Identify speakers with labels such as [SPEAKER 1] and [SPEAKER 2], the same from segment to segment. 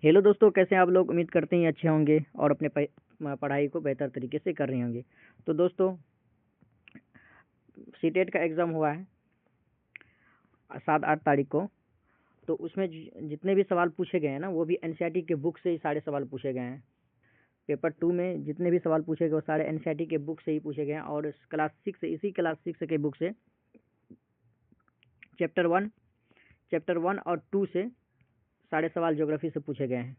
[SPEAKER 1] Hello दोस्तों, कैसे हैं आप लोग। उम्मीद करते हैं अच्छे होंगे और अपने पढ़ाई को बेहतर तरीके से कर रहे होंगे। तो दोस्तों, सीटेट का एग्ज़ाम हुआ है 7-8 तारीख को। तो उसमें जितने भी सवाल पूछे गए हैं ना, वो भी एनसीईआरटी के बुक से ही सारे सवाल पूछे गए हैं। पेपर 2 में जितने भी सवाल पूछे गए वो सारे एनसीईआरटी के बुक से ही पूछे गए हैं। और क्लास 6 से, इसी क्लास 6 के बुक से चैप्टर 1 और 2 से सारे सवाल ज्योग्राफी से पूछे गए हैं।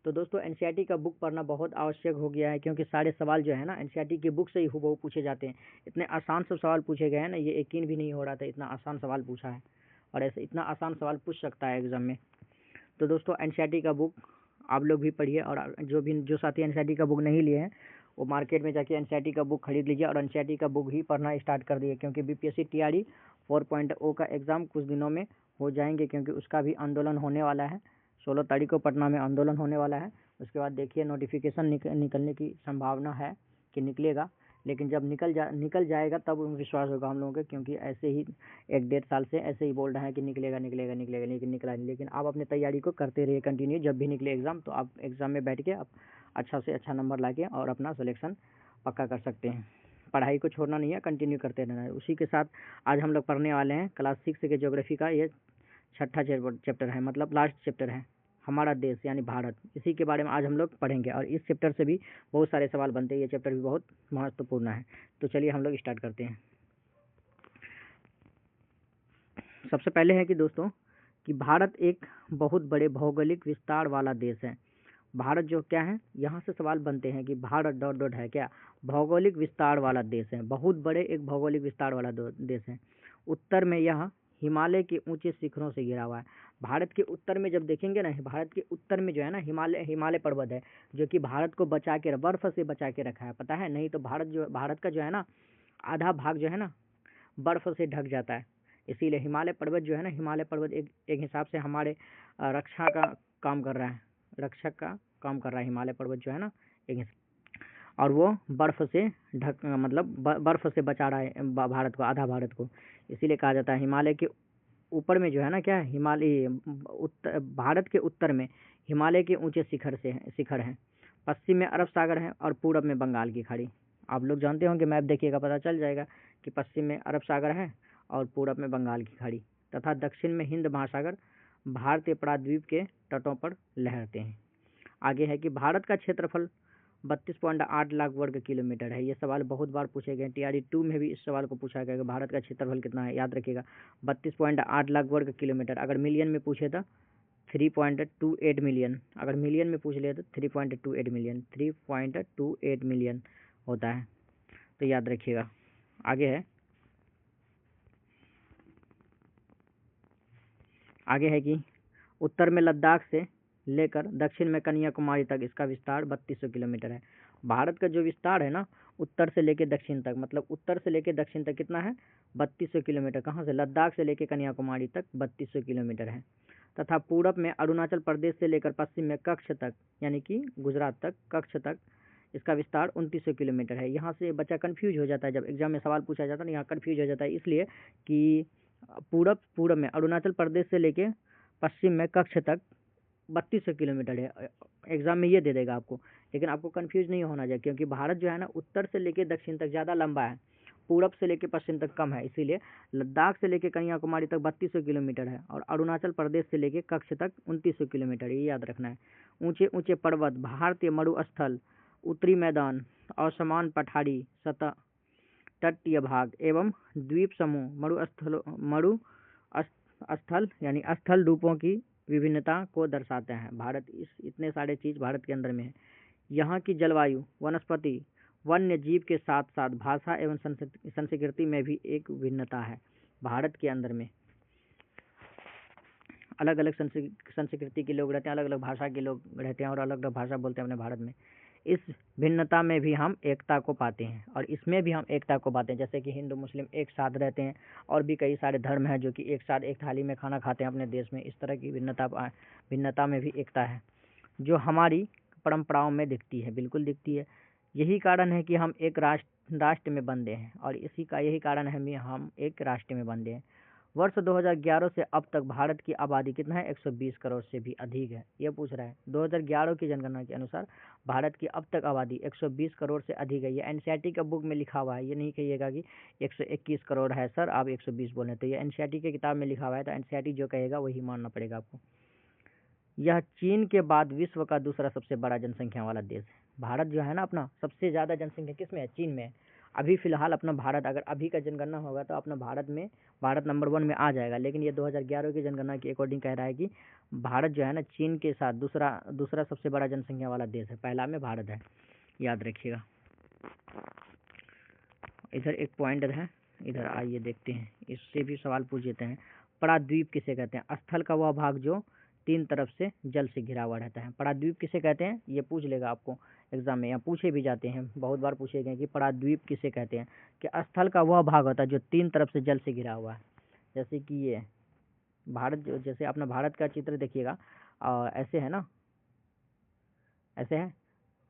[SPEAKER 1] तो दोस्तों, एनसीईआरटी का बुक पढ़ना बहुत आवश्यक हो गया है, क्योंकि सारे सवाल जो है ना एनसीईआरटी की बुक से ही हूबहू पूछे जाते हैं। इतने आसान सब सवाल पूछे गए हैं ना, ये यकीन भी नहीं हो रहा था इतना आसान सवाल पूछा है, और ऐसे इतना आसान सवाल पूछ सकता है एग्जाम में। तो दोस्तों, एनसीईआरटी का बुक आप लोग भी पढ़िए, और जो साथी एनसीईआरटी का बुक नहीं लिए हैं वो मार्केट में जाके एनसीईआरटी का बुक खरीद लीजिए और एनसीईआरटी का बुक ही पढ़ना स्टार्ट कर दिए, क्योंकि बीपीएससी टीआरई 4.0 का एग्ज़ाम कुछ दिनों में हो जाएंगे, क्योंकि उसका भी आंदोलन होने वाला है। 16 तारीख को पटना में आंदोलन होने वाला है। उसके बाद देखिए नोटिफिकेशन निकलने की संभावना है कि निकलेगा, लेकिन जब निकल जाएगा तब विश्वास होगा हम लोगों को, क्योंकि ऐसे ही 1-1.5 साल से ऐसे ही बोल रहे हैं कि निकलेगा, लेकिन निकला नहीं। लेकिन आप अपनी तैयारी को करते रहिए कंटिन्यू। जब भी निकले एग्ज़ाम तो आप एग्ज़ाम में बैठ के आप अच्छा से अच्छा नंबर ला के और अपना सिलेक्शन पक्का कर सकते हैं। पढ़ाई को छोड़ना नहीं है, कंटिन्यू करते रहना है। उसी के साथ आज हम लोग पढ़ने वाले हैं क्लास 6 के ज्योग्राफी का ये 6ठा चैप्टर है, मतलब लास्ट चैप्टर है, हमारा देश यानी भारत। इसी के बारे में आज हम लोग पढ़ेंगे, और इस चैप्टर से भी बहुत सारे सवाल बनते हैं। ये चैप्टर भी बहुत महत्वपूर्ण है। तो चलिए हम लोग स्टार्ट करते हैं। सबसे पहले है कि दोस्तों कि भारत एक बहुत बड़े भौगोलिक विस्तार वाला देश है। भारत जो क्या है, यहाँ से सवाल बनते हैं कि भारत डॉट डॉट है क्या, भौगोलिक विस्तार वाला देश है, बहुत बड़े एक भौगोलिक विस्तार वाला देश है। उत्तर में यह हिमालय के ऊंचे शिखरों से घिरा हुआ है। भारत के उत्तर में जब देखेंगे ना, भारत के उत्तर में जो है ना हिमालय पर्वत है, जो कि भारत को बचा के, बर्फ से बचा के रखा है, पता है। नहीं तो भारत का जो है ना आधा भाग जो है ना बर्फ से ढक जाता है। इसीलिए हिमालय पर्वत जो है ना, हिमालय पर्वत एक हिसाब से हमारे रक्षा का काम कर रहा है, रक्षक का काम कर रहा है हिमालय पर्वत जो है ना एक, और वो बर्फ से मतलब बर्फ से बचा रहा है भारत को, आधा भारत को। इसीलिए कहा जाता है हिमालय के ऊपर में जो है ना क्या, हिमालय भारत के उत्तर में हिमालय के ऊंचे शिखर हैं। पश्चिम में अरब सागर है और पूरब में बंगाल की खाड़ी। आप लोग जानते होंगे, मैप देखिएगा पता चल जाएगा कि पश्चिम में अरब सागर है और पूरब में बंगाल की खाड़ी, तथा दक्षिण में हिंद महासागर भारतीय प्रायद्वीप के तटों पर लहरते हैं। आगे है कि भारत का क्षेत्रफल 32.8 लाख वर्ग किलोमीटर है। ये सवाल बहुत बार पूछे गए। टीआरई 2 में भी इस सवाल को पूछा गया कि भारत का क्षेत्रफल कितना है, याद रखिएगा 32.8 लाख वर्ग किलोमीटर। अगर मिलियन में पूछे तो 3.28 मिलियन, अगर मिलियन में पूछ लिया तो 3.28 मिलियन होता है, तो याद रखिएगा। आगे है कि उत्तर में लद्दाख से लेकर दक्षिण में कन्याकुमारी तक इसका विस्तार 3200 किलोमीटर है। भारत का जो विस्तार है ना उत्तर से लेकर दक्षिण तक, मतलब उत्तर से लेकर दक्षिण तक कितना है, 3200 किलोमीटर। कहाँ से, लद्दाख से लेकर कन्याकुमारी तक 3200 किलोमीटर है। तथा पूरब में अरुणाचल प्रदेश से लेकर पश्चिम में कच्छ तक, यानी कि गुजरात तक, कच्छ तक इसका विस्तार 2900 किलोमीटर है। यहाँ से बच्चा कन्फ्यूज हो जाता है, जब एग्जाम में सवाल पूछा जाता है ना, यहाँ कन्फ्यूज हो जाता है, इसलिए कि पूरब में अरुणाचल प्रदेश से लेके पश्चिम में कच्छ तक 3200 किलोमीटर है। एग्जाम में ये दे देगा आपको, लेकिन आपको कंफ्यूज नहीं होना चाहिए, क्योंकि भारत जो है ना उत्तर से लेके दक्षिण तक ज़्यादा लंबा है, पूरब से लेके पश्चिम तक कम है। इसीलिए लद्दाख से लेके कन्याकुमारी तक 3200 किलोमीटर है, और अरुणाचल प्रदेश से लेके कच्छ तक 2900 किलोमीटर, ये याद रखना है। ऊंचे ऊंचे पर्वत, भारतीय मरुस्थल, उत्तरी मैदान, असमान पठारी सतह, तटीय भाग एवं द्वीप समूह मरुस्थल यानी स्थल रूपों की विभिन्नता को दर्शाते हैं। भारत इतने सारे चीज़ भारत के अंदर में है। यहाँ की जलवायु, वनस्पति, वन्य जीव के साथ साथ भाषा एवं संस्कृति में भी एक भिन्नता है। भारत के अंदर में अलग अलग संस्कृति के लोग रहते हैं, अलग अलग भाषा के लोग रहते हैं और अलग अलग भाषा बोलते हैं अपने भारत में। इस भिन्नता में भी हम एकता को पाते हैं, और इसमें भी हम एकता को पाते हैं, जैसे कि हिंदू मुस्लिम एक साथ रहते हैं, और भी कई सारे धर्म हैं जो कि एक साथ एक थाली में खाना खाते हैं अपने देश में। इस तरह की भिन्नता में भी एकता है, जो हमारी परंपराओं में दिखती है, बिल्कुल दिखती है। यही कारण है कि हम एक राष्ट्र में बंधे हैं, और यही कारण है हम एक राष्ट्र में बंधे हैं। वर्ष 2011 से अब तक भारत की आबादी कितना है? 120 करोड़ से भी अधिक है। ये पूछ रहा है 2011 की जनगणना के अनुसार भारत की अब तक आबादी 120 करोड़ से अधिक है। ये एनसीईआरटी का बुक में लिखा हुआ है, ये नहीं कहिएगा कि 121 करोड़ है सर आप 120 बोल रहे हैं। तो ये एनसीईआरटी के किताब में लिखा हुआ है, तो एनसीईआरटी जो कहेगा वही मानना पड़ेगा आपको। यह चीन के बाद विश्व का दूसरा सबसे बड़ा जनसंख्या वाला देश है। भारत जो है ना अपना सबसे ज़्यादा जनसंख्या किस में है? चीन में है। अभी फ़िलहाल अपना भारत, अगर अभी का जनगणना होगा तो अपना भारत नंबर 1 में आ जाएगा, लेकिन ये 2011 की जनगणना के अकॉर्डिंग कह रहा है कि भारत जो है ना चीन के साथ दूसरा सबसे बड़ा जनसंख्या वाला देश है, पहला में भारत है, याद रखिएगा। इधर एक पॉइंट है, इधर आइए देखते हैं, इससे भी सवाल पूछ देते हैं। प्राद्वीप किसे कहते हैं? स्थल का वह भाग जो 3 तरफ से जल से घिरा हुआ रहता है। प्राद्वीप किसे कहते हैं? ये पूछ लेगा आपको एग्जाम में, या पूछे भी जाते हैं, बहुत बार पूछे गए कि प्राद्वीप किसे कहते हैं। कि स्थल का वह भाग होता है जो 3 तरफ से जल से घिरा हुआ है। जैसे कि ये भारत, जो जैसे अपना भारत का चित्र देखिएगा, ऐसे है ना, ऐसे है,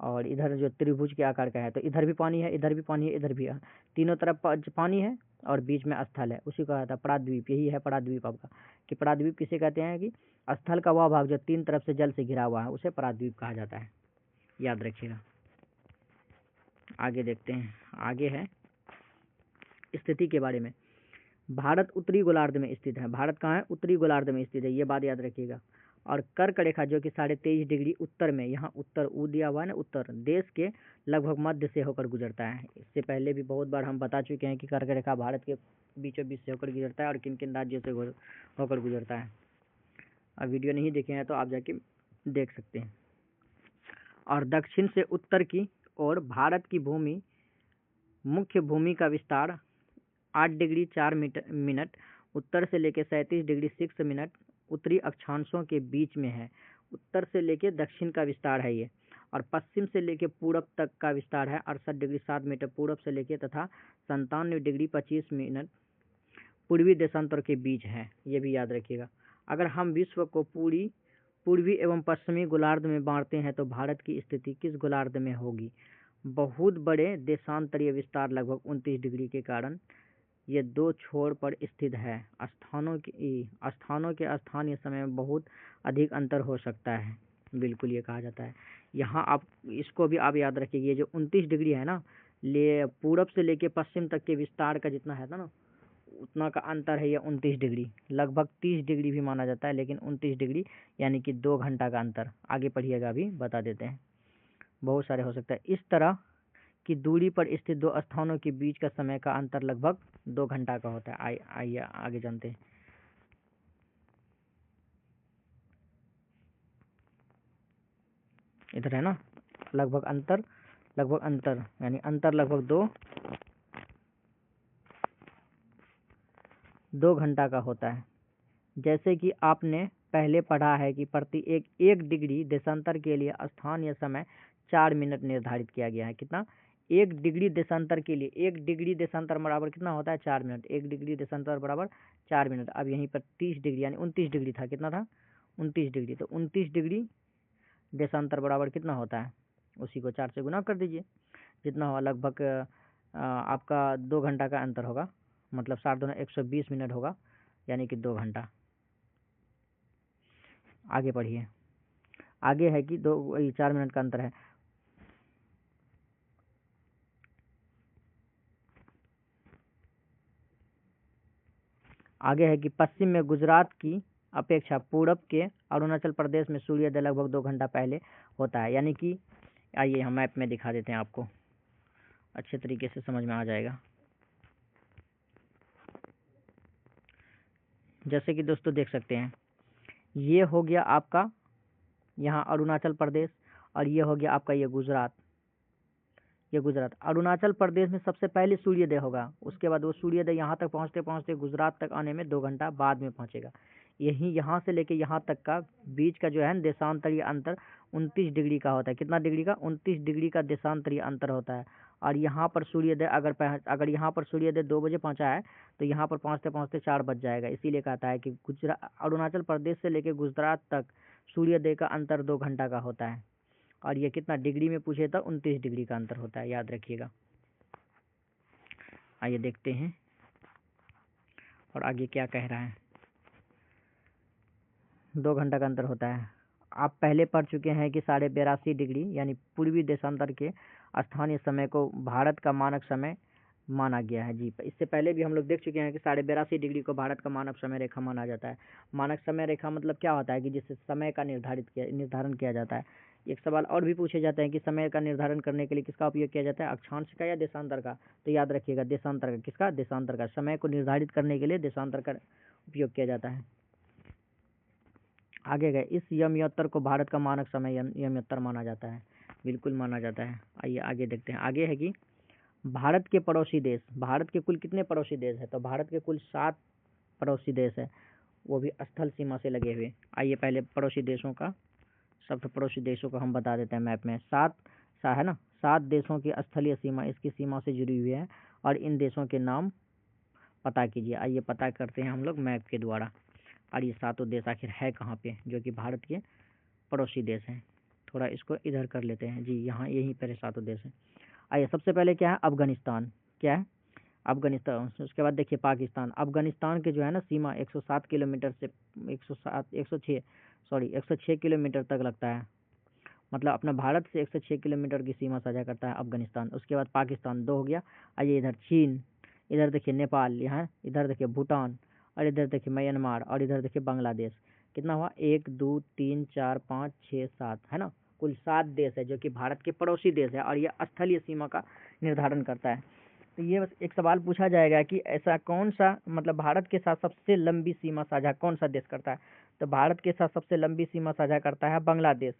[SPEAKER 1] और इधर जो त्रिभुज के आकार का है, तो इधर भी पानी है, इधर भी पानी है, इधर भी है, तीनों तरफ पानी है और बीच में स्थल है, उसी को कहता है प्राद्वीप। यही है प्राद्वीप आपका। कि प्राद्वीप किसे कहते हैं? कि स्थल का वह भाग जो 3 तरफ से जल से घिरा हुआ है उसे प्राद्वीप कहा जाता है, याद रखिएगा। आगे देखते हैं, आगे है स्थिति के बारे में। भारत उत्तरी गोलार्ध में स्थित है। भारत कहाँ है? उत्तरी गोलार्ध में स्थित है, ये बात याद रखिएगा। और कर्क रेखा जो कि 23.5 डिग्री उत्तर में, यहाँ उत्तर ऊ दिया हुआ है ना, उत्तर देश के लगभग मध्य से होकर गुजरता है। इससे पहले भी बहुत बार हम बता चुके हैं कि कर्क रेखा भारत के बीचों बीच से होकर गुजरता है और किन किन राज्यों से होकर गुजरता है। अब वीडियो नहीं देखे हैं तो आप जाके देख सकते हैं। और दक्षिण से उत्तर की ओर भारत की भूमि, मुख्य भूमि का विस्तार 8 डिग्री 4 मिनट उत्तर से लेकर 37 डिग्री 6 मिनट उत्तरी अक्षांशों के बीच में है। उत्तर से लेकर दक्षिण का विस्तार है ये। और पश्चिम से लेकर पूरब तक का विस्तार है 68 डिग्री 7 मिनट पूरब से लेकर, तथा 97 डिग्री 25 मिनट पूर्वी देशांतर के बीच है, ये भी याद रखिएगा। अगर हम विश्व को पूर्वी एवं पश्चिमी गोलार्ध में बांटते हैं तो भारत की स्थिति किस गोलार्ध में होगी? बहुत बड़े देशांतरीय विस्तार लगभग 29 डिग्री के कारण ये 2 छोर पर स्थित है। स्थानों के स्थानीय समय में बहुत अधिक अंतर हो सकता है, बिल्कुल ये कहा जाता है। यहाँ आप इसको भी आप याद रखिए, ये जो 29 डिग्री है ना, पूरब से लेके पश्चिम तक के विस्तार का जितना है ना, उतना का अंतर है ये 29 डिग्री। लगभग 30 डिग्री भी माना जाता है, लेकिन 29 डिग्री यानी कि 2 घंटा का अंतर। आगे पढ़िएगा, अभी बता देते हैं, बहुत सारे हो सकता है। इस तरह की दूरी पर स्थित 2 स्थानों के बीच का समय का अंतर लगभग 2 घंटा का होता है। आइए आगे जानते हैं। इधर है ना, लगभग अंतर यानी अंतर लगभग 2 घंटा का होता है। जैसे कि आपने पहले पढ़ा है कि प्रति एक डिग्री देशांतर के लिए स्थानीय समय 4 मिनट निर्धारित किया गया है। कितना? 1 डिग्री देशांतर के लिए 1 डिग्री देशांतर बराबर कितना होता है? 4 मिनट। 1 डिग्री देशांतर बराबर 4 मिनट। अब यहीं पर 30 डिग्री यानी 29 डिग्री था, कितना था? 29 डिग्री। तो 29 डिग्री देशांतर बराबर कितना होता है? उसी को 4 से गुना कर दीजिए, जितना हुआ लगभग आपका 2 घंटा का अंतर होगा, मतलब 7 दूना 120 मिनट होगा, यानी कि 2 घंटा। आगे पढ़िए, आगे है कि 4 मिनट का अंतर है। आगे है कि पश्चिम में गुजरात की अपेक्षा पूरब के अरुणाचल प्रदेश में सूर्योदय लगभग 2 घंटा पहले होता है। यानी कि आइए हम मैप में दिखा देते हैं, आपको अच्छे तरीके से समझ में आ जाएगा। जैसे कि दोस्तों देख सकते हैं, ये हो गया आपका यहाँ अरुणाचल प्रदेश, और ये हो गया आपका ये गुजरात। अरुणाचल प्रदेश में सबसे पहले सूर्योदय होगा, उसके बाद वो सूर्योदय यहाँ तक पहुँचते पहुँचते गुजरात तक आने में 2 घंटा बाद में पहुँचेगा। यही यहाँ से लेके यहाँ तक का बीच का जो है देशांतरीय अंतर 29 डिग्री का होता है। कितना डिग्री का? 29 डिग्री का देशांतरीय अंतर होता है। और यहाँ पर सूर्योदय अगर यहाँ पर सूर्योदय 2 बजे पहुँचा है तो यहाँ पर पहुँचते पहुँचते 4 बज जाएगा। इसीलिए कहता है कि अरुणाचल प्रदेश से लेकर गुजरात तक सूर्योदय का अंतर 2 घंटा का होता है। और ये कितना डिग्री में पूछे तो 29 डिग्री का अंतर होता है, याद रखिएगा। आइए देखते हैं। और आगे क्या कह रहा है। 2 घंटा का अंतर होता है। आप पहले पढ़ चुके हैं कि 82.5 डिग्री यानी पूर्वी देशांतर के स्थानीय समय को भारत का मानक समय माना गया है। जी, इससे पहले भी हम लोग देख चुके हैं कि 82.5 डिग्री को भारत का मानक समय रेखा माना जाता है। मानक समय रेखा मतलब क्या होता है कि जिससे समय का निर्धारण किया जाता है। एक सवाल और भी पूछे जाते हैं कि समय का निर्धारण करने के लिए किसका उपयोग किया जाता है, अक्षांश का या देशांतर का। तो याद रखिएगा देशांतर का। किसका? देशांतर का। समय को निर्धारित करने के लिए देशांतर का उपयोग किया जाता है। आगे गए, इस यमयत्तर को भारत का मानक समय यमयत्तर माना जाता है। बिल्कुल माना जाता है। आइए आगे देखते हैं। आगे है कि भारत के पड़ोसी देश। भारत के कुल कितने पड़ोसी देश है? तो भारत के कुल 7 पड़ोसी देश है, वो भी स्थल सीमा से लगे हुए। आइए पहले पड़ोसी देशों का, सब पड़ोसी देशों को हम बता देते हैं मैप में। 7 है ना, 7 देशों की स्थलीय सीमा इसकी सीमा से जुड़ी हुई है और इन देशों के नाम पता कीजिए। आइए पता करते हैं हम लोग मैप के द्वारा। और ये 7 देश आखिर है कहाँ पे जो कि भारत के पड़ोसी देश हैं। थोड़ा इसको इधर कर लेते हैं। जी, यहाँ यहीं पर 7 देश हैं। आइए सबसे पहले क्या है? अफगानिस्तान। क्या है? अफगानिस्तान। उसके बाद देखिए पाकिस्तान। अफगानिस्तान के जो है ना सीमा 107 किलोमीटर से 106 किलोमीटर तक लगता है। मतलब अपना भारत से 106 किलोमीटर की सीमा साझा करता है अफगानिस्तान। उसके बाद पाकिस्तान 2 हो गया। आइए इधर चीन, इधर देखिए नेपाल, यहाँ इधर देखिए भूटान, और इधर देखिए म्यांमार, और इधर देखिए बांग्लादेश। कितना हुआ? 1 2 3 4 5 6 7 है ना। कुल 7 देश है जो कि भारत के पड़ोसी देश है और यह स्थलीय सीमा का निर्धारण करता है। तो ये बस एक सवाल पूछा जाएगा कि ऐसा कौन सा, मतलब भारत के साथ सबसे लंबी सीमा साझा कौन सा देश करता है? तो भारत के साथ सबसे लंबी सीमा साझा करता है बांग्लादेश।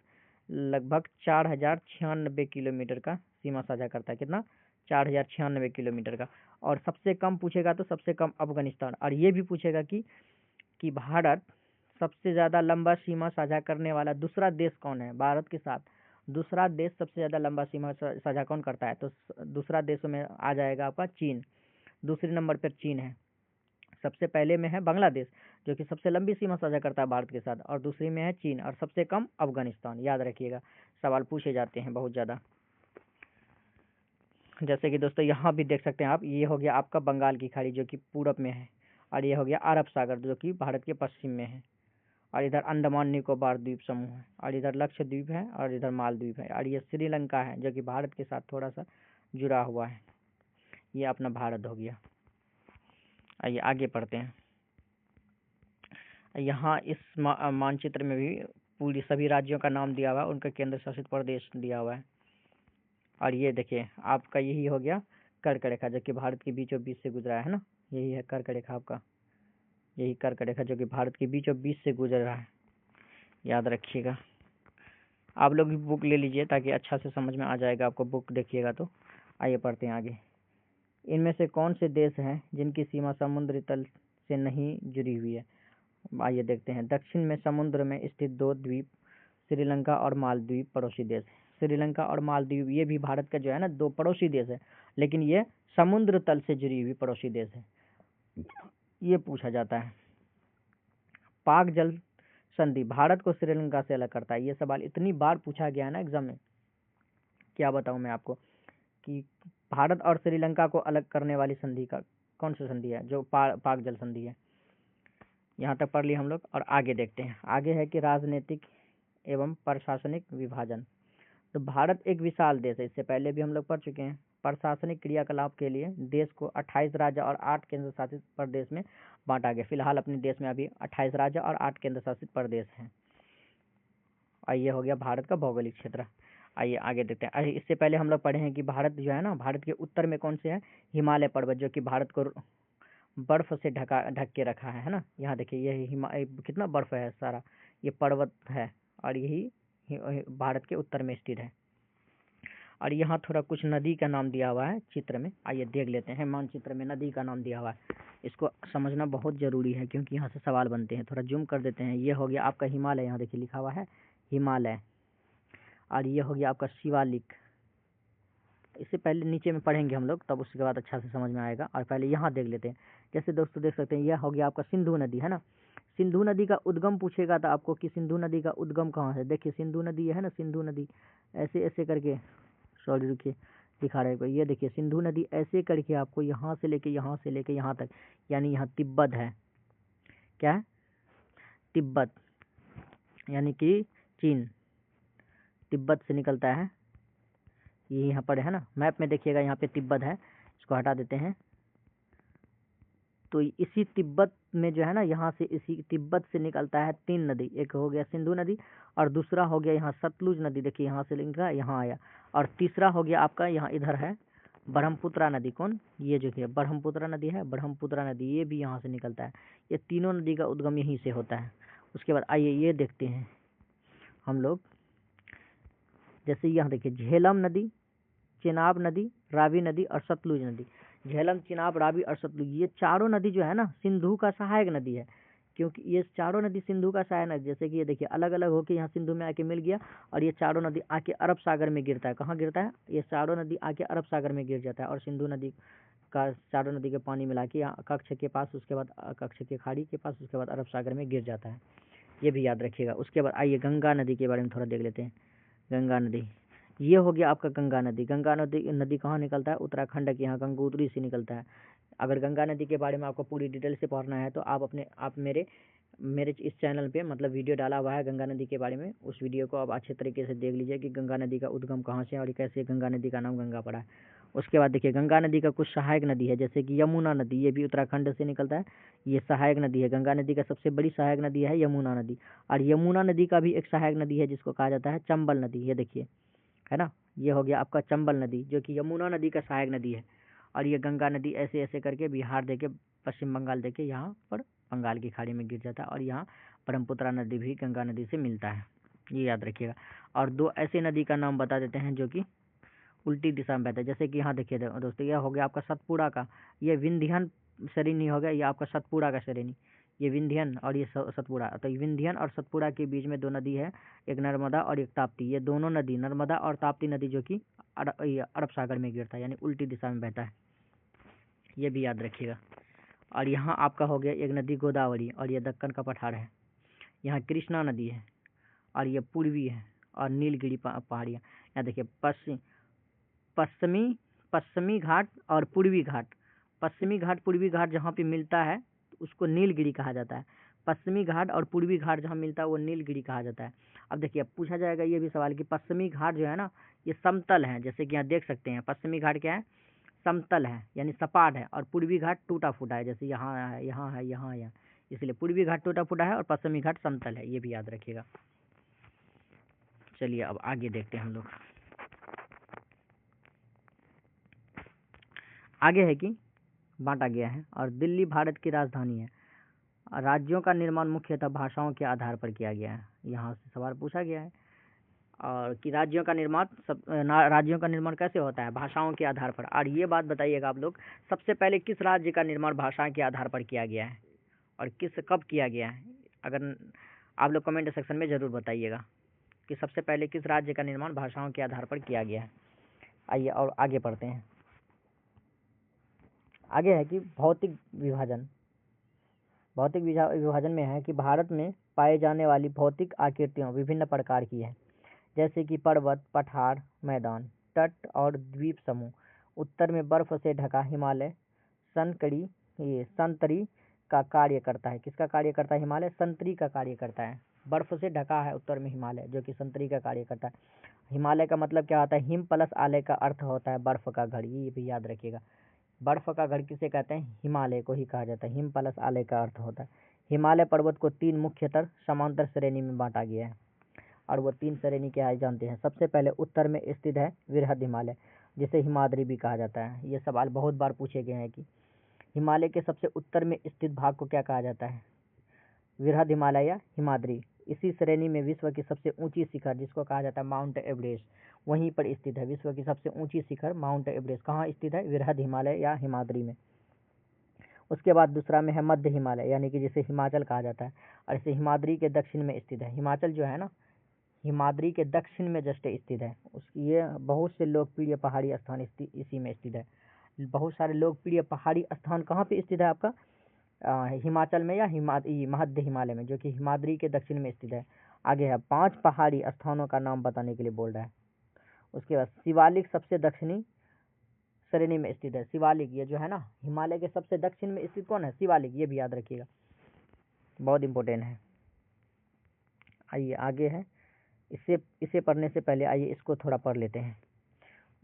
[SPEAKER 1] लगभग 4096 किलोमीटर का सीमा साझा करता है। कितना? 4096 किलोमीटर का। और सबसे कम पूछेगा तो सबसे कम अफगानिस्तान। और ये भी पूछेगा कि भारत सबसे ज़्यादा लंबा सीमा साझा करने वाला दूसरा देश कौन है भारत के साथ? दूसरा देश सबसे ज़्यादा लंबा सीमा साझा कौन करता है? तो दूसरा देशों में आ जाएगा आपका चीन। दूसरे नंबर पर चीन है। सबसे पहले में है बांग्लादेश जो कि सबसे लंबी सीमा साझा करता है भारत के साथ, और दूसरी में है चीन, और सबसे कम अफगानिस्तान। याद रखिएगा, सवाल पूछे जाते हैं बहुत ज़्यादा। जैसे कि दोस्तों यहाँ भी देख सकते हैं आप, ये हो गया आपका बंगाल की खाड़ी जो कि पूरब में है, और ये हो गया अरब सागर जो कि भारत के पश्चिम में है, और इधर अंडमान निकोबार द्वीप समूह है, और इधर लक्षद्वीप है, और इधर मालदीव है, और ये श्रीलंका है जो कि भारत के साथ थोड़ा सा जुड़ा हुआ है। ये अपना भारत हो गया। आइए आगे पढ़ते हैं। यहाँ इस मानचित्र में भी पूरी सभी राज्यों का नाम दिया हुआ है, उनका केंद्र शासित प्रदेश दिया हुआ है। और ये देखिए आपका यही हो गया कर्क रेखा जो कि भारत के बीचों बीच से गुजरा है ना। यही है कर्क रेखा आपका, यही कर्क रेखा जो कि भारत के बीचों बीच से गुजर रहा है। याद रखिएगा। आप लोग भी बुक ले लीजिए ताकि अच्छा से समझ में आ जाएगा आपको, बुक देखिएगा तो। आइए पढ़ते हैं आगे। इनमें से कौन से देश हैं जिनकी सीमा समुद्री तल से नहीं जुड़ी हुई है? आइए देखते हैं। दक्षिण में समुद्र में स्थित 2 द्वीप श्रीलंका और मालदीव पड़ोसी देश। श्रीलंका और मालदीव ये भी भारत का जो है ना 2 पड़ोसी देश है, लेकिन ये समुद्र तल से जुड़ी हुई पड़ोसी देश है। ये पूछा जाता है। पाक जल संधि भारत को श्रीलंका से अलग करता है। ये सवाल इतनी बार पूछा गया है ना एग्जाम में, क्या बताऊं मैं आपको कि भारत और श्रीलंका को अलग करने वाली संधि का कौन सी संधि है? जो पाक जल संधि है। यहाँ तक पढ़ लिया हम लोग, और आगे देखते हैं। आगे है कि राजनीतिक एवं प्रशासनिक विभाजन। तो भारत एक विशाल देश है, इससे पहले भी हम लोग पढ़ चुके हैं। प्रशासनिक क्रियाकलाप के लिए देश को 28 राज्य और 8 केंद्र शासित प्रदेश में बांटा गया। फिलहाल अपने देश में अभी 28 राज्य और 8 केंद्र शासित प्रदेश हैं। आइए हो गया भारत का भौगोलिक क्षेत्र। आइए आगे देखते हैं। इससे पहले हम लोग पढ़े हैं कि भारत जो है ना, भारत के उत्तर में कौन से है? हिमालय पर्वत जो कि भारत को बर्फ से ढक के रखा है ना। यहाँ देखिए ये कितना बर्फ है सारा, ये पर्वत है, और यही भारत के उत्तर में स्थित है। और यहाँ थोड़ा कुछ नदी का नाम दिया हुआ है चित्र में। आइए देख लेते हैं। मानचित्र में नदी का नाम दिया हुआ है, इसको समझना बहुत ज़रूरी है क्योंकि यहाँ से सवाल बनते हैं। थोड़ा जूम कर देते हैं। ये हो गया आपका हिमालय, यहाँ देखिए लिखा हुआ है हिमालय। और ये हो गया आपका शिवालिक। इससे पहले नीचे में पढ़ेंगे हम लोग, तब उसके बाद अच्छा से समझ में आएगा। और पहले यहाँ देख लेते हैं। जैसे दोस्तों देख सकते हैं, यह हो गया आपका सिंधु नदी है ना। सिंधु नदी का उद्गम पूछेगा था आपको कि सिंधु नदी का उद्गम कहाँ है। देखिए सिंधु नदी है ना, सिंधु नदी ऐसे ऐसे करके, सॉरी रुकिए, दिखा रहे हैं। ये देखिए सिंधु नदी ऐसे करके आपको यहाँ से लेके यहाँ तक, यानी यहाँ तिब्बत है, क्या है, तिब्बत, यानी कि चीन, तिब्बत से निकलता है, ये यहाँ पर है ना, मैप में देखिएगा यहाँ पे तिब्बत है, इसको हटा देते हैं। तो इसी तिब्बत में जो है ना, यहाँ से इसी तिब्बत से निकलता है 3 नदी, एक हो गया सिंधु नदी, और दूसरा हो गया यहाँ सतलुज नदी, देखिए यहाँ से लिंका यहाँ आया, और तीसरा हो गया आपका यहाँ इधर है ब्रह्मपुत्रा नदी। कौन, ये जो है ब्रह्मपुत्रा नदी है, ब्रह्मपुत्रा नदी ये भी यहाँ से निकलता है। ये तीनों नदी का उद्गम यहीं से होता है। उसके बाद आइए ये देखते हैं हम लोग, जैसे यहाँ देखिए झेलम नदी, चेनाब नदी, रावी नदी और सतलुज नदी। झेलम, चिनाब, रावी और सतलुज, ये चारों नदी जो है ना सिंधु का सहायक नदी है, क्योंकि ये चारों नदी सिंधु का सहायक नदी, जैसे कि ये देखिए अलग अलग होके यहाँ सिंधु में आके मिल गया, और ये चारों नदी आके अरब सागर में गिरता है। कहाँ गिरता है, ये चारों नदी आके अरब सागर में गिर जाता है, और सिंधु नदी का चारों नदी के पानी मिला के यहाँ कच्छ के पास, उसके बाद कच्छ के खाड़ी के पास, उसके बाद अरब सागर में गिर जाता है, ये भी याद रखिएगा। उसके बाद आइए गंगा नदी के बारे में थोड़ा देख लेते हैं। गंगा नदी, ये हो गया आपका गंगा नदी। गंगा नदी कहाँ निकलता है, उत्तराखंड के यहाँ गंगोत्री से निकलता है। अगर गंगा नदी के बारे में आपको पूरी डिटेल से पढ़ना है तो आप मेरे इस चैनल पे मतलब वीडियो डाला हुआ है गंगा नदी के बारे में, उस वीडियो को आप अच्छे तरीके से देख लीजिए कि गंगा नदी का उद्गम कहाँ से है और कैसे गंगा नदी का नाम गंगा पड़ा है। उसके बाद देखिए गंगा नदी का कुछ सहायक नदी है, जैसे कि यमुना नदी, ये भी उत्तराखंड से निकलता है, ये सहायक नदी है। गंगा नदी का सबसे बड़ी सहायक नदी है यमुना नदी, और यमुना नदी का भी एक सहायक नदी है जिसको कहा जाता है चंबल नदी, ये देखिए है ना, ये हो गया आपका चंबल नदी जो कि यमुना नदी का सहायक नदी है। और ये गंगा नदी ऐसे ऐसे करके बिहार देके पश्चिम बंगाल देके यहाँ पर बंगाल की खाड़ी में गिर जाता है, और यहाँ ब्रह्मपुत्रा नदी भी गंगा नदी से मिलता है, ये याद रखिएगा। और 2 ऐसे नदी का नाम बता देते हैं जो कि उल्टी दिशा में बहता है, जैसे कि यहाँ देखिए दोस्तों, यह हो गया आपका सतपुड़ा का, ये विंध्यन श्रेणी हो गया, ये आपका सतपुड़ा का श्रेणी, ये विंध्यन और ये सतपुड़ा। तो विंध्यन और सतपुड़ा के बीच में 2 नदी है, एक नर्मदा और एक ताप्ती। ये दोनों नदी, नर्मदा और ताप्ती नदी, जो कि अरब सागर में गिरता है, यानी उल्टी दिशा में बहता है, ये भी याद रखिएगा। और यहाँ आपका हो गया एक नदी गोदावरी, और ये दक्कन का पठार है। यहाँ कृष्णा नदी है, और ये पूर्वी है, और नीलगिरी पहाड़ियाँ। यहाँ देखिए पश्चिमी घाट और पूर्वी घाट, पश्चिमी घाट पूर्वी घाट जहाँ पे मिलता है उसको नीलगिरी कहा जाता है। पश्चिमी घाट और पूर्वी घाट जहाँ मिलता है वो नीलगिरी कहा जाता है। अब देखिए अब पूछा जाएगा ये भी सवाल कि पश्चिमी घाट जो है ना ये समतल है, जैसे कि यहाँ देख सकते हैं पश्चिमी घाट क्या है, समतल है यानी सपाट है, और पूर्वी घाट टूटा फूटा है, जैसे यहाँ है, यहाँ है, यहाँ है, इसलिए पूर्वी घाट टूटा फूटा है और पश्चिमी घाट समतल है, ये भी याद रखिएगा। चलिए अब आगे देखते हैं हम लोग। आगे है कि बांटा गया है, और दिल्ली भारत की राजधानी है। राज्यों का निर्माण मुख्यतः भाषाओं के आधार पर किया गया है, यहाँ से सवाल पूछा गया है। और कि राज्यों का निर्माण कैसे होता है, भाषाओं के आधार पर। और ये बात बताइएगा आप लोग, सबसे पहले किस राज्य का निर्माण भाषा के आधार पर किया गया है और कब किया गया है, अगर आप लोग कमेंट सेक्शन में ज़रूर बताइएगा कि सबसे पहले किस राज्य का निर्माण भाषाओं के आधार पर किया गया है। आइए और आगे पढ़ते हैं। आगे है कि भौतिक विभाजन में है कि भारत में पाए जाने वाली भौतिक आकृतियाँ विभिन्न प्रकार की है, जैसे कि पर्वत, पठार, मैदान, तट और द्वीप समूह। उत्तर में बर्फ से ढका हिमालय संतरी का कार्य करता है। किसका कार्य करता है, हिमालय संतरी का कार्य करता है। बर्फ से ढका है उत्तर में हिमालय, जो कि संतरी का कार्य करता है। हिमालय का मतलब क्या होता है, हिम प्लस आलय का अर्थ होता है बर्फ का घर, ये भी याद रखिएगा। बर्फ का घर किसे कहते हैं, हिमालय को ही कहा जाता है, हिम प्लस आलय का अर्थ होता है। हिमालय पर्वत को 3 मुख्यतर समांतर श्रेणी में बांटा गया है, और वो 3 श्रेणी क्या है जानते हैं। सबसे पहले उत्तर में स्थित है वृहद हिमालय, जिसे हिमाद्री भी कहा जाता है। ये सवाल बहुत बार पूछे गए हैं कि हिमालय के सबसे उत्तर में स्थित भाग को क्या कहा जाता है, वृहद हिमालय या हिमाद्री। इसी श्रेणी में विश्व की सबसे ऊंची शिखर, जिसको कहा जाता है माउंट एवरेस्ट, वहीं पर स्थित है। विश्व की सबसे ऊंची शिखर माउंट एवरेस्ट कहाँ स्थित है, वृहद हिमालय या हिमाद्री में। उसके बाद दूसरा में है मध्य हिमालय, यानी कि जिसे हिमाचल कहा जाता है, और इसे हिमाद्री के दक्षिण में स्थित है। हिमाचल जो है ना हिमाद्री के दक्षिण में जस्ट स्थित है। ये बहुत से लोकप्रिय पहाड़ी स्थान इसी में स्थित है। बहुत सारे लोकप्रिय पहाड़ी स्थान कहाँ पे स्थित है आपका, हिमाचल में या मध्य हिमालय में, जो कि हिमाद्री के दक्षिण में स्थित है। आगे है 5 पहाड़ी स्थानों का नाम बताने के लिए बोल रहा है। उसके बाद शिवालिक सबसे दक्षिणी श्रेणी में स्थित है। शिवालिक, ये जो है ना हिमालय के सबसे दक्षिण में स्थित कौन है? शिवालिक, ये भी याद रखिएगा, बहुत इंपॉर्टेंट है। आइए आगे है, इसे पढ़ने से पहले आइए इसको थोड़ा पढ़ लेते हैं।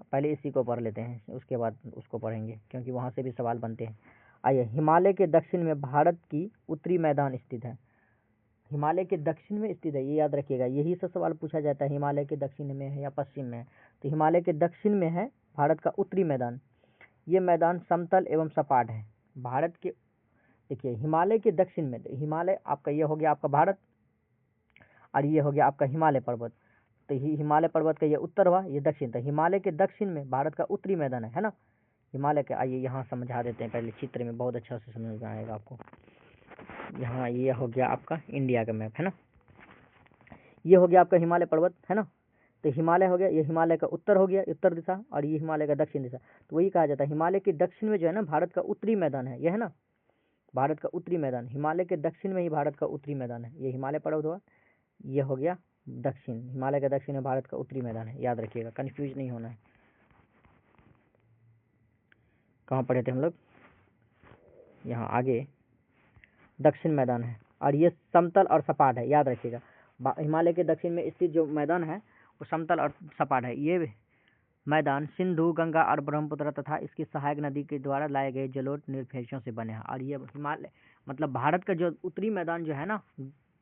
[SPEAKER 1] पहले इसी को पढ़ लेते हैं, उसके बाद उसको पढ़ेंगे, क्योंकि वहाँ से भी सवाल बनते हैं। आइए, हिमालय के दक्षिण में भारत की उत्तरी मैदान स्थित है। हिमालय के दक्षिण में स्थित है, ये याद रखिएगा। यही से सवाल पूछा जाता है, हिमालय के दक्षिण में है या पश्चिम में है। तो हिमालय के दक्षिण में है भारत का उत्तरी मैदान। ये मैदान समतल एवं सपाट है। भारत के, देखिए हिमालय के दक्षिण में, हिमालय आपका ये हो गया आपका भारत, और ये हो गया आपका हिमालय पर्वत। तो हिमालय पर्वत का ये उत्तर हुआ, ये दक्षिण। तो हिमालय के दक्षिण में भारत का उत्तरी मैदान है ना हिमालय के। आइए यहाँ समझा देते हैं पहले चित्र में, बहुत अच्छा से समझ में आएगा आपको। यहाँ ये हो गया आपका इंडिया का मैप है ना, ये हो गया आपका हिमालय पर्वत है ना। तो हिमालय हो गया, ये हिमालय का उत्तर हो गया, उत्तर दिशा, और ये हिमालय का दक्षिण दिशा। तो वही कहा जाता है हिमालय के दक्षिण में जो है ना भारत का उत्तरी मैदान है, ये है ना भारत का उत्तरी मैदान। हिमालय के दक्षिण में ही भारत का उत्तरी मैदान है। ये हिमालय पर्वत हुआ, ये हो गया दक्षिण, हिमालय का दक्षिण में भारत का उत्तरी मैदान है, याद रखिएगा, कंफ्यूज नहीं होना है। कहाँ पढ़े थे हम लोग? यहाँ आगे दक्षिण मैदान है, और ये समतल और सपाट है, याद रखिएगा। हिमालय के दक्षिण में स्थित जो मैदान है वो समतल और सपाट है। ये मैदान सिंधु, गंगा और ब्रह्मपुत्र तथा इसकी सहायक नदी के द्वारा लाए गए जलोढ़ निरपेक्षों से बने हैं। और ये हिमालय मतलब भारत का जो उत्तरी मैदान जो है ना,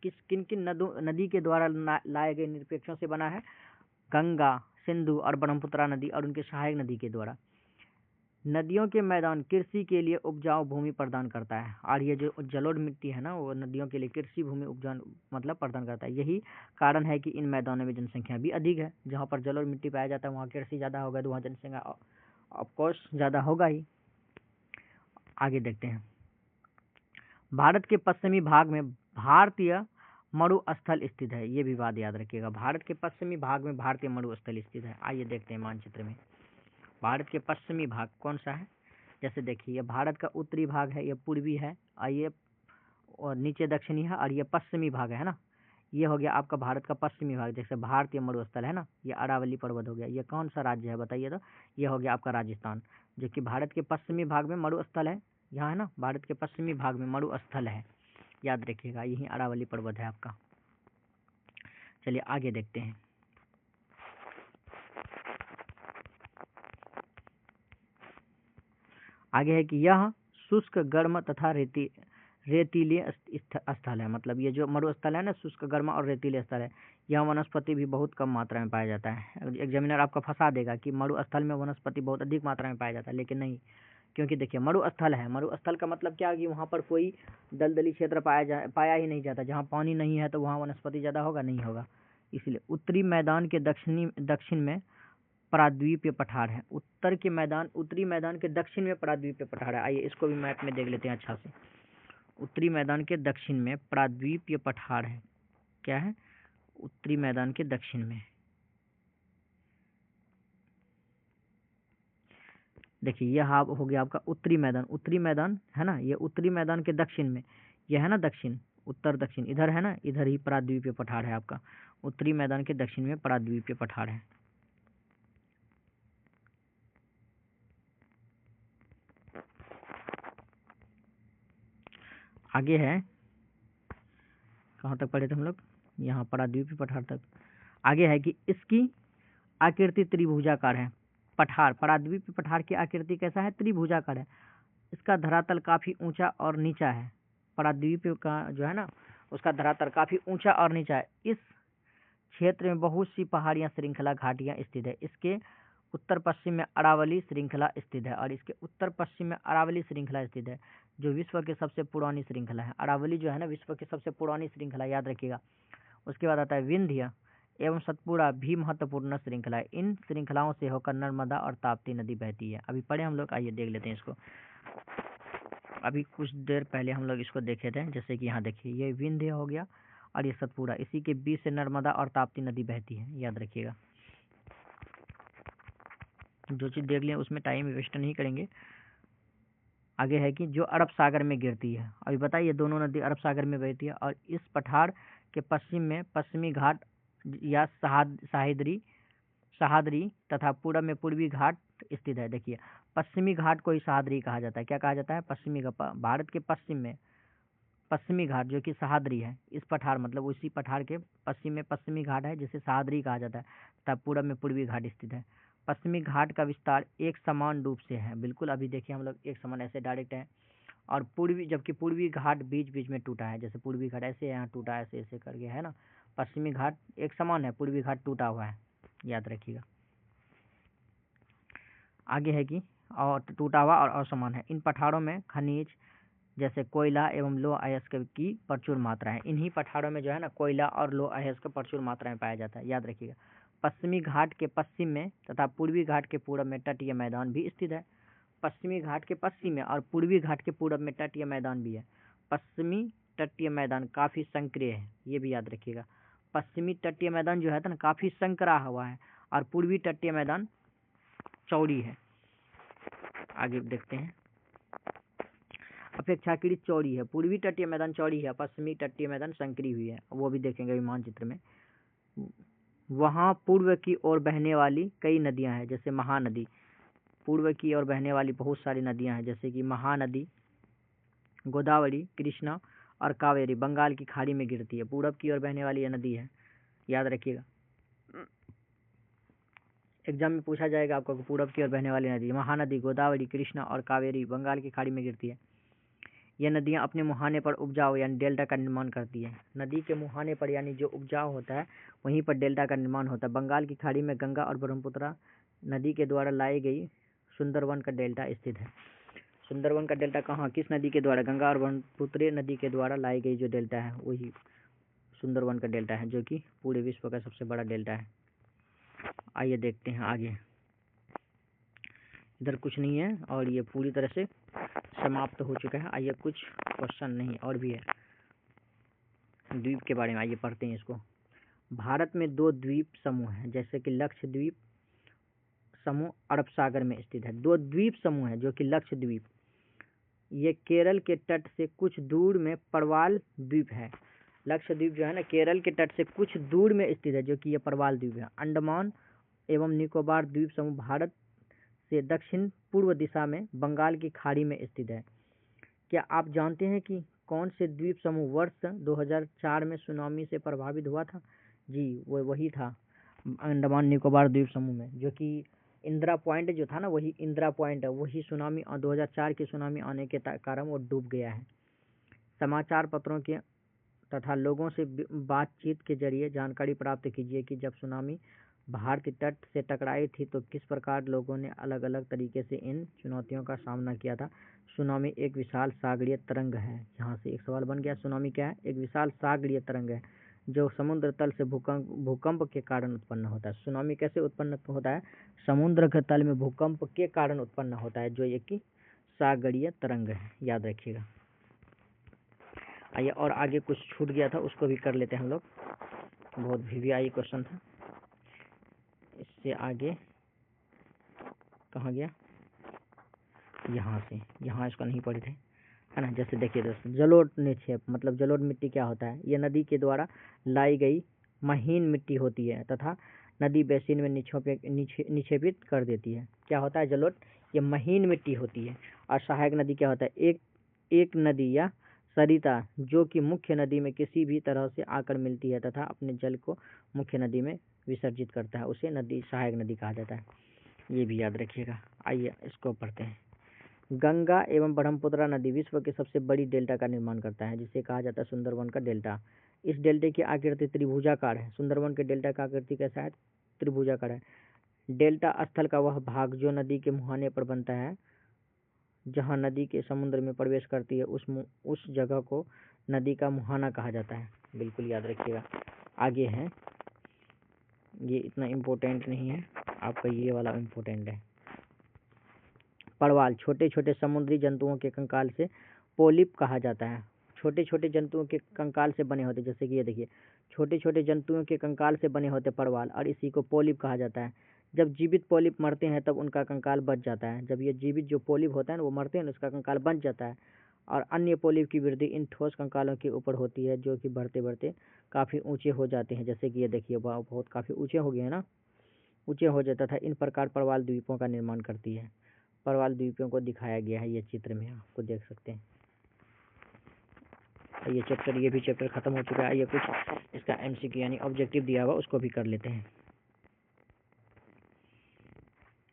[SPEAKER 1] किन किन नदी के द्वारा लाए गए निरपेक्षों से बना है? गंगा, सिंधु और ब्रह्मपुत्र नदी और उनके सहायक नदी के द्वारा। नदियों के मैदान कृषि के लिए उपजाऊ भूमि प्रदान करता है, और ये जो जलोढ़ मिट्टी है ना वो नदियों के लिए कृषि भूमि उपजाऊ मतलब प्रदान करता है। यही कारण है कि इन मैदानों में जनसंख्या भी अधिक है। जहाँ पर जलोढ़ मिट्टी पाया जाता है वहाँ कृषि ज़्यादा होगा, तो वहाँ जनसंख्या ऑफकोर्स ज़्यादा होगा ही। आगे देखते हैं, भारत के पश्चिमी भाग में भारतीय मरुस्थल स्थित है। ये भी बात याद रखिएगा, भारत के पश्चिमी भाग में भारतीय मरुस्थल स्थित है। आइए देखते हैं मानचित्र में भारत के पश्चिमी भाग कौन सा है। जैसे देखिए ये भारत का उत्तरी भाग है, ये पूर्वी है, और ये और नीचे दक्षिणी है, और ये पश्चिमी भाग है ना। ये हो गया आपका भारत का पश्चिमी भाग। जैसे भारतीय मरुस्थल है ना, ये अरावली पर्वत हो गया। ये कौन सा राज्य है बताइए तो? ये हो गया आपका राजस्थान, जो कि भारत के पश्चिमी भाग में मरुस्थल है। यहाँ है ना भारत के पश्चिमी भाग में मरुस्थल है, याद रखिएगा, यही अरावली पर्वत है आपका। चलिए आगे देखते हैं, आगे है कि यह शुष्क, गर्म तथा रेतीले स्थल है। मतलब ये जो मरुस्थल है ना, शुष्क, गर्म और रेतीले स्थल है। यह वनस्पति भी बहुत कम मात्रा में पाया जाता है। एग्जामिनर आपका फंसा देगा कि मरुस्थल में वनस्पति बहुत अधिक मात्रा में पाया जाता है, लेकिन नहीं, क्योंकि देखिए मरुस्थल है, मरुस्थल का मतलब क्या है कि वहाँ पर कोई दलदली क्षेत्र पाया ही नहीं जाता। जहाँ पानी नहीं है तो वहाँ वनस्पति ज़्यादा होगा नहीं होगा। इसलिए उत्तरी मैदान के दक्षिण में प्राद्वीपीय पठार है। उत्तरी मैदान के दक्षिण में प्राद्वीपीय पठार है। आइए इसको भी मैप में देख लेते हैं अच्छा से। उत्तरी मैदान के दक्षिण में प्राद्वीपीय पठार है। क्या है? उत्तरी मैदान के दक्षिण में। देखिए यह हो गया आपका उत्तरी मैदान है ना, ये उत्तरी मैदान के दक्षिण में, यह है ना दक्षिण, उत्तर दक्षिण इधर है ना, इधर ही प्राद्वीपीय पठार है आपका। उत्तरी मैदान के दक्षिण में प्राद्वीपीय पठार है। आगे है, कहाँ तक पढ़े थे हम लोग? यहाँ प्राद्वीपीय पठार तक। आगे है कि इसकी आकृति त्रिभुजाकार है। प्राद्वीपीय पठार की आकृति कैसा है? त्रिभुजाकार है। इसका धरातल काफी ऊंचा और नीचा है। प्राद्वीपीय का जो है ना उसका धरातल काफी ऊंचा और नीचा है। इस क्षेत्र में बहुत सी पहाड़ियां, श्रृंखला, घाटियां स्थित है। इसके उत्तर पश्चिम में अरावली श्रृंखला स्थित है, और इसके उत्तर पश्चिम में अरावली श्रृंखला स्थित है, जो विश्व की सबसे पुरानी श्रृंखला है। अरावली जो है ना विश्व की सबसे पुरानी श्रृंखला, याद रखिएगा। उसके बाद आता है विंध्य एवं सतपुड़ा भी महत्वपूर्ण श्रृंखला है। इन श्रृंखलाओं से होकर नर्मदा और ताप्ती नदी बहती है। अभी पढ़े हम लोग, आइए देख लेते हैं इसको। अभी कुछ देर पहले हम लोग इसको देखे थे। जैसे कि यहाँ देखिए ये विंध्य हो गया और ये सतपुड़ा, इसी के बीच से नर्मदा और ताप्ती नदी बहती है, याद रखिएगा। जो चीज़ देख लें उसमें टाइम वेस्ट नहीं करेंगे। आगे है कि जो अरब सागर में गिरती है। अभी बताइए दोनों नदी अरब सागर में बहती है, और इस पठार के पश्चिम में पश्चिमी घाट या सहादरी तथा पूरब में पूर्वी घाट स्थित है। देखिए पश्चिमी घाट को ही सह्याद्री कहा जाता है। क्या कहा जाता है? पश्चिमी घाट। भारत के पश्चिम में पश्चिमी घाट जो कि सह्याद्री है, इस पठार मतलब उसी पठार के पश्चिम में पश्चिमी घाट है जिसे सह्याद्री कहा जाता है, तथा पूरब में पूर्वी घाट स्थित है। पश्चिमी घाट का विस्तार एक समान रूप से है, बिल्कुल अभी देखिए हम लोग एक समान ऐसे डायरेक्ट है, और पूर्वी जबकि पूर्वी घाट बीच बीच में टूटा है, जैसे पूर्वी घाट ऐसे यहाँ टूटा ऐसे ऐसे करके है ना। पश्चिमी घाट एक समान है, पूर्वी घाट टूटा हुआ है, याद रखिएगा। आगे है कि और टूटा हुआ और असमान है। इन पठारों में खनिज जैसे कोयला एवं लौह अयस्क की प्रचुर मात्रा है। इन्हीं पठारों में जो है ना कोयला और लौह अयस्क प्रचुर मात्रा में पाया जाता है, याद रखिएगा। पश्चिमी घाट के पश्चिम में तथा पूर्वी घाट के पूर्व में तटीय मैदान भी स्थित है। पश्चिमी घाट के पश्चिम में और पूर्वी घाट के पूर्व में तटीय मैदान भी है। पश्चिमी तटीय मैदान काफ़ी संकरीय है, ये भी याद रखिएगा। पश्चिमी तटीय मैदान जो है ना काफ़ी संकरा हुआ है, और पूर्वी तटीय मैदान चौड़ी है। आगे देखते हैं। अपेक्षाकृत चौड़ी है, पूर्वी तटीय मैदान चौड़ी है, पश्चिमी तटीय मैदान संकरी हुई है, वो भी देखेंगे अभी मानचित्र में। वहाँ पूर्व की ओर बहने वाली कई नदियाँ हैं, जैसे महानदी। पूर्व की ओर बहने वाली बहुत सारी नदियाँ हैं, जैसे कि महानदी, गोदावरी, कृष्णा और कावेरी बंगाल की खाड़ी में गिरती है। पूरब की ओर बहने वाली यह नदी है, याद रखिएगा। एग्जाम में पूछा जाएगा आपको पूरब की ओर बहने वाली नदी महानदी, गोदावरी, कृष्णा और कावेरी बंगाल की खाड़ी में गिरती है। यह नदियाँ अपने मुहाने पर उपजाऊ यानी डेल्टा का निर्माण करती है। नदी के मुहाने पर यानी जो उपजाऊ होता है वहीं पर डेल्टा का निर्माण होता है। बंगाल की खाड़ी में गंगा और ब्रह्मपुत्र नदी के द्वारा लाई गई सुंदरवन का डेल्टा स्थित है। सुंदरवन का डेल्टा कहाँ, किस नदी के द्वारा? गंगा और ब्रह्मपुत्र नदी के द्वारा लाई गई जो डेल्टा है वही सुंदरवन का डेल्टा है, जो कि पूरे विश्व का सबसे बड़ा डेल्टा है। आइए देखते हैं आगे। इधर कुछ नहीं है और ये पूरी तरह से समाप्त हो चुका है। आइए कुछ क्वेश्चन नहीं और भी है द्वीप के बारे में, आइए पढ़ते हैं इसको। भारत में 2 द्वीप समूह हैं, जैसे कि लक्षद्वीप समूह अरब सागर में स्थित है। 2 द्वीप समूह हैं जो कि लक्षद्वीप, ये केरल के तट से कुछ दूर में परवाल द्वीप है। लक्षद्वीप जो है ना केरल के तट से कुछ दूर में स्थित है, जो कि ये परवाल द्वीप है। अंडमान एवं निकोबार द्वीप समूह भारत से दक्षिण पूर्व दिशा में बंगाल की खाड़ी में स्थित है। क्या आप जानते हैं कि कौन से द्वीप समूह वर्ष 2004 में सुनामी से प्रभावित हुआ था? जी वो वही था, अंडमान निकोबार द्वीप समूह में, जो कि इंदिरा पॉइंट जो था ना वही इंदिरा पॉइंट है, वही सुनामी 2004 की सुनामी आने के कारण वो डूब गया है। समाचार पत्रों के तथा लोगों से बातचीत के जरिए जानकारी प्राप्त कीजिए कि जब सुनामी भारतीय तट से टकराई थी तो किस प्रकार लोगों ने अलग अलग तरीके से इन चुनौतियों का सामना किया था। सुनामी एक विशाल सागरीय तरंग है। यहाँ से एक सवाल बन गया, सुनामी क्या है? एक विशाल सागरीय तरंग है जो समुद्र तल से भूकंप के कारण उत्पन्न होता है। सुनामी कैसे उत्पन्न होता है? समुद्र के तल में भूकंप के कारण उत्पन्न होता है, जो एक सागरीय तरंग है, याद रखिएगा। आइए और आगे कुछ छूट गया था उसको भी कर लेते हैं हम लोग, बहुत वीवीआई क्वेश्चन था। इससे आगे कहाँ गया? यहाँ से, यहाँ इसका नहीं पढ़े थे, है ना। जैसे देखिए दोस्तों, जलोढ़ निक्षेप मतलब जलोढ़ मिट्टी क्या होता है? ये नदी के द्वारा लाई गई महीन मिट्टी होती है तथा नदी बेसिन में निक्षेपित कर देती है। क्या होता है जलोढ़? ये महीन मिट्टी होती है। और सहायक नदी क्या होता है? एक नदी या सरिता जो कि मुख्य नदी में किसी भी तरह से आकर मिलती है तथा अपने जल को मुख्य नदी में विसर्जित करता है, उसे नदी सहायक नदी कहा जाता है, ये भी याद रखिएगा। आइए इसको पढ़ते हैं। गंगा एवं ब्रह्मपुत्र नदी विश्व के सबसे बड़ी डेल्टा का निर्माण करता है, जिसे कहा जाता है सुंदरवन का डेल्टा। इस डेल्टे की आकृति त्रिभुजाकार है। सुंदरवन के डेल्टा का आकृति कैसा है? त्रिभुजाकार है। डेल्टा स्थल का वह भाग जो नदी के मुहाने पर बनता है, जहाँ नदी के समुद्र में प्रवेश करती है, उस जगह को नदी का मुहाना कहा जाता है, बिल्कुल याद रखिएगा। आगे है, ये इतना इम्पोर्टेंट नहीं है, आपका ये वाला इम्पोर्टेंट है। परवाल छोटे छोटे समुद्री जंतुओं के कंकाल से पोलिप कहा जाता है। छोटे छोटे जंतुओं के कंकाल से बने होते, जैसे कि ये देखिए, छोटे छोटे जंतुओं के कंकाल से बने होते परवाल, और इसी को पोलिप कहा जाता है। जब जीवित पोलिप मरते हैं तब उनका कंकाल बच जाता है। जब ये जीवित जो पोलिप होता है ना वो मरते हैं, उसका कंकाल बच जाता है, और अन्य पोलिप की वृद्धि इन ठोस कंकालों के ऊपर होती है, जो कि बढ़ते बढ़ते काफ़ी ऊंचे हो जाते हैं। जैसे कि ये देखिए, बहुत काफ़ी ऊंचे हो गए हैं ना, ऊंचे हो जाता था। इन प्रकार परवाल द्वीपों का निर्माण करती है। प्रवाल द्वीपों को दिखाया गया है। ये चित्र में आपको देख सकते हैं। ये भी चैप्टर खत्म हो चुका है। ये कुछ इसका एमसीक्यू यानी ऑब्जेक्टिव दिया हुआ उसको भी कर लेते हैं।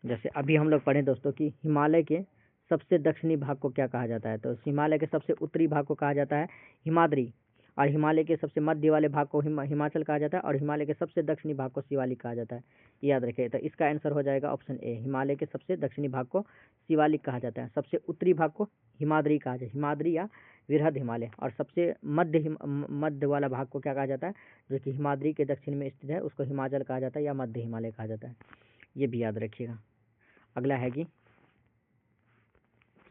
[SPEAKER 1] जैसे अभी हम लोग पढ़े दोस्तों कि हिमालय के सबसे दक्षिणी भाग को क्या कहा जाता है। तो हिमालय के सबसे उत्तरी भाग को कहा जाता है हिमाद्री, और हिमालय के सबसे मध्य वाले भाग को हिमाचल कहा जाता है, और हिमालय के सबसे दक्षिणी भाग को शिवालिक कहा जाता है। याद रखिए। तो इसका आंसर हो जाएगा ऑप्शन ए, हिमालय के सबसे दक्षिणी भाग को शिवालिक कहा जाता है, सबसे उत्तरी भाग को हिमाद्री कहा जाता है, हिमाद्री या वृहद हिमालय, और सबसे मध्य वाला भाग को क्या कहा जाता है, जो कि हिमाद्री के दक्षिण में स्थित है, उसको हिमाचल कहा जाता है या मध्य हिमालय कहा जाता है। ये भी याद रखिएगा। अगला है कि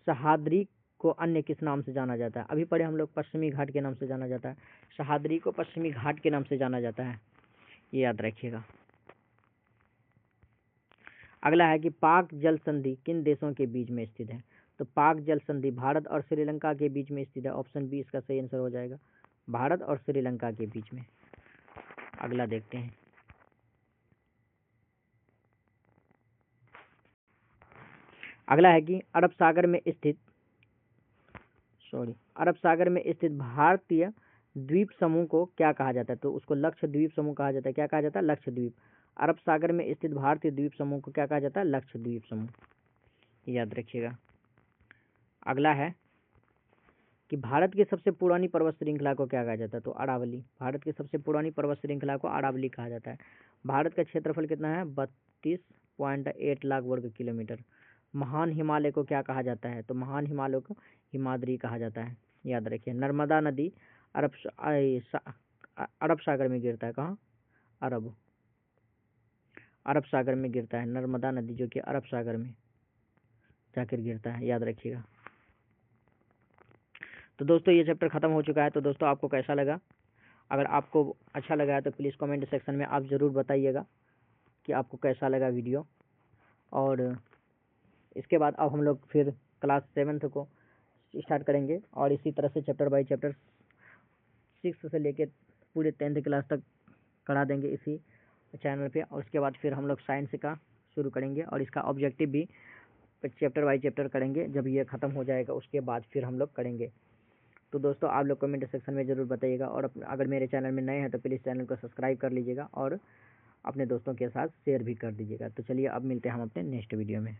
[SPEAKER 1] सह्याद्री को अन्य किस नाम से जाना जाता है। अभी पढ़े हम लोग पश्चिमी घाट के नाम से जाना जाता है, सह्याद्री को पश्चिमी घाट के नाम से जाना जाता है। ये याद रखिएगा। अगला है कि पाक जल संधि किन देशों के बीच में स्थित है। तो पाक जल संधि भारत और श्रीलंका के बीच में स्थित है। ऑप्शन बी इसका सही आंसर हो जाएगा, भारत और श्रीलंका के बीच में। अगला देखते हैं। अगला है कि अरब सागर में स्थित भारतीय द्वीप समूह को क्या कहा जाता है। तो उसको लक्षद्वीप समूह कहा जाता है। क्या कहा जाता है, लक्षद्वीप। अरब सागर में स्थित भारतीय द्वीप समूह को क्या कहा जाता है, लक्षद्वीप समूह। याद रखिएगा। अगला है कि भारत की सबसे पुरानी पर्वत श्रृंखला को क्या कहा जाता है। तो अरावली। भारत की सबसे पुरानी पर्वत श्रृंखला को अरावली कहा जाता है। भारत का क्षेत्रफल कितना है, 32.8 लाख वर्ग किलोमीटर। महान हिमालय को क्या कहा जाता है। तो महान हिमालय को हिमाद्री कहा जाता है। याद रखिए। नर्मदा नदी अरब सागर में गिरता है। कहाँ, अरब सागर में गिरता है। नर्मदा नदी जो कि अरब सागर में जाकर गिरता है। याद रखिएगा। तो दोस्तों ये चैप्टर खत्म हो चुका है। तो दोस्तों आपको कैसा लगा। अगर आपको अच्छा लगा है तो प्लीज़ कमेंट सेक्शन में आप ज़रूर बताइएगा कि आपको कैसा लगा वीडियो। और इसके बाद अब हम लोग फिर क्लास 7th को स्टार्ट करेंगे, और इसी तरह से चैप्टर बाई चैप्टर 6 से लेके पूरे 10th क्लास तक करा देंगे इसी चैनल पे। और उसके बाद फिर हम लोग साइंस का शुरू करेंगे, और इसका ऑब्जेक्टिव भी चैप्टर बाई चैप्टर करेंगे। जब ये ख़त्म हो जाएगा उसके बाद फिर हम लोग करेंगे। तो दोस्तों आप लोग कमेंट सेक्शन में ज़रूर बताइएगा, और अगर मेरे चैनल में नए हैं तो प्लीज़ चैनल को सब्सक्राइब कर लीजिएगा, और अपने दोस्तों के साथ शेयर भी कर दीजिएगा। तो चलिए अब मिलते हैं हम अपने नेक्स्ट वीडियो में।